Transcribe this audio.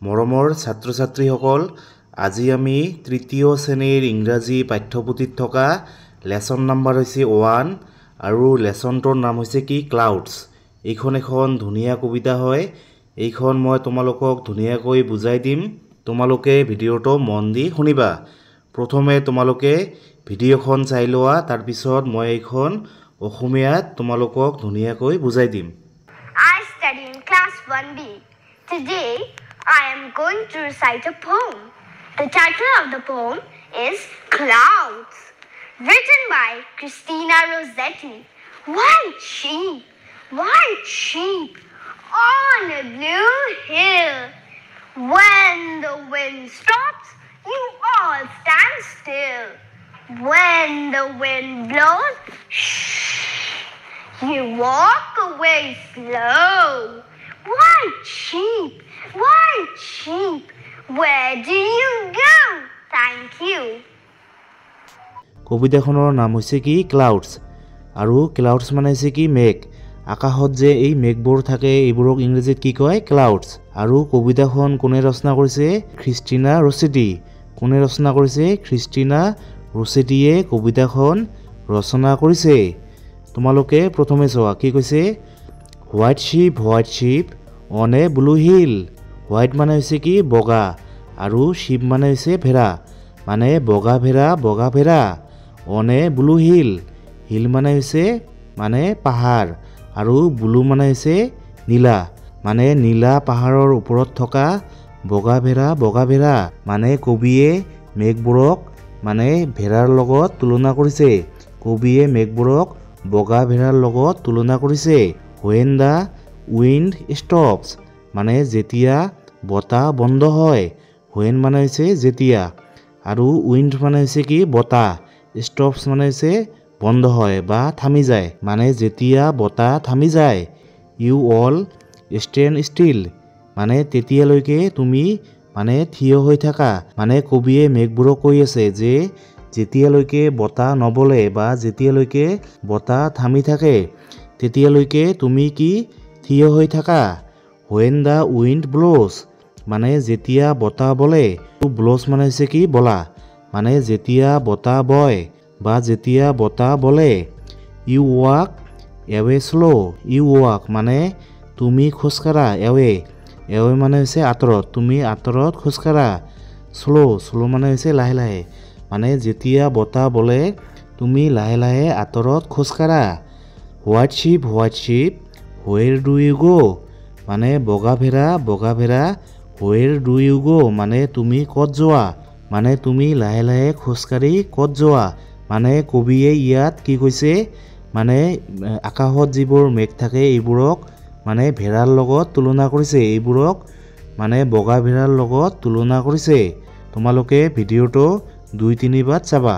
মৰমৰ ছাত্ৰ-ছাত্ৰীসকল, আজি আমি তৃতীয় শ্ৰেণীৰ ইংৰাজী পাঠ্যপুথিত থকা লেসন নাম্বাৰ হৈছে 1 আৰু লেসনটোৰ নাম হৈছে কি ক্লাউডছ। এইখন এখন ধুনীয়া কবিতা হয়। এইখন মই তোমালোকক ধুনীয়াকৈ বুজাই দিম। তোমালোকে ভিডিঅ'টো মন দি শুনিবা। প্ৰথমে তোমালোকে ভিডিঅ'খন চাই লোৱা, তাৰ পিছত মই এইখন অসমীয়াত তোমালোকক ধুনীয়াকৈ বুজাই দিম। I study in class 1B. Today I am going to recite a poem. The title of the poem is Clouds, written by Christina Rossetti. White sheep on a blue hill. When the wind stops, you all stand still. When the wind blows, you walk away slow. White sheep, where do you go? Thank you. কবিতাখনৰ নাম হৈছে কি clouds, আৰু clouds মানে হৈছে কি মেঘ। আকাশত যে এই মেঘবোৰ থাকে এইবোৰক ইংৰাজীত কি কয় ক্লাউডছ। আৰু কবিতাখন কোনে ৰচনা কৰিছে? ক্ৰিষ্টিনা ৰছেটি। কোনে ৰচনা কৰিছে? ক্ৰিষ্টিনা ৰছেটিয়ে কবিতাখন ৰচনা কৰিছে। তোমালোকে প্ৰথমে চোৱা কি কৈছে। White ship on a blue hill. White মানে হৈছে কি বগা, আৰু শ্বিপ মানে হৈছে ভেড়া, মানে বগা ভেড়া। On a blue hill, hill মানে হৈছে মানে পাহাৰ, আৰু ব্লু মানে হৈছে নীলা, মানে নীলা পাহাৰৰ ওপৰত থকা বগা ভেড়া। মানে কবিয়ে মেঘবোৰক মানে ভেড়াৰ লগত তুলনা কৰিছে। কবিয়ে মেঘবোৰক বগা ভেড়াৰ লগত তুলনা কৰিছে। When the wind stops, মানে যেতিয়া বতাহ বন্ধ হয়। When মানে হৈছে যেতিয়া, আৰু wind মানে হৈছে কি বতাহ, stops মানে হৈছে বন্ধ হয় বা থামি যায়, মানে যেতিয়া বতাহ থামি যায়। You all stand still, মানে তেতিয়ালৈকে তুমি মানে থিয় হৈ থাকা। মানে কবিয়ে মেঘবোৰক কৈ আছে যে যেতিয়ালৈকে বতাহ নবলে বা যেতিয়ালৈকে বতাহ থামি থাকে তেতিয়ালৈকে তুমি কি থিয় হৈ থাকা। When the wind blows, মানে যেতিয়া বতাহ বলে। ব্ল'জ মানে হৈছে কি বলা, মানে যেতিয়া বতাহ বয় বা যেতিয়া বতাহ বলে। You walk away slow, you walk মানে তুমি খোজকাঢ়া, away মানে হৈছে আঁতৰত, তুমি আঁতৰত খোজকাঢ়া। শ্ল' মানে হৈছে লাহে, মানে যেতিয়া বতাহ বলে তুমি লাহে আঁতৰত খোজকাঢ়া। White ship where do you go, মানে বগা ভেড়া where do you go, মানে তুমি ক'ত যোৱা, মানে তুমি লাহে খোজকাঢ়ি ক'ত যোৱা। মানে কবিয়ে ইয়াত কি কৈছে, মানে আকাশত যিবোৰ মেঘ থাকে এইবোৰক মানে ভেড়াৰ লগত তুলনা কৰিছে, এইবোৰক মানে বগা ভেড়াৰ লগত তুলনা কৰিছে। তোমালোকে ভিডিঅ'টো 2-3 বাৰ চাবা।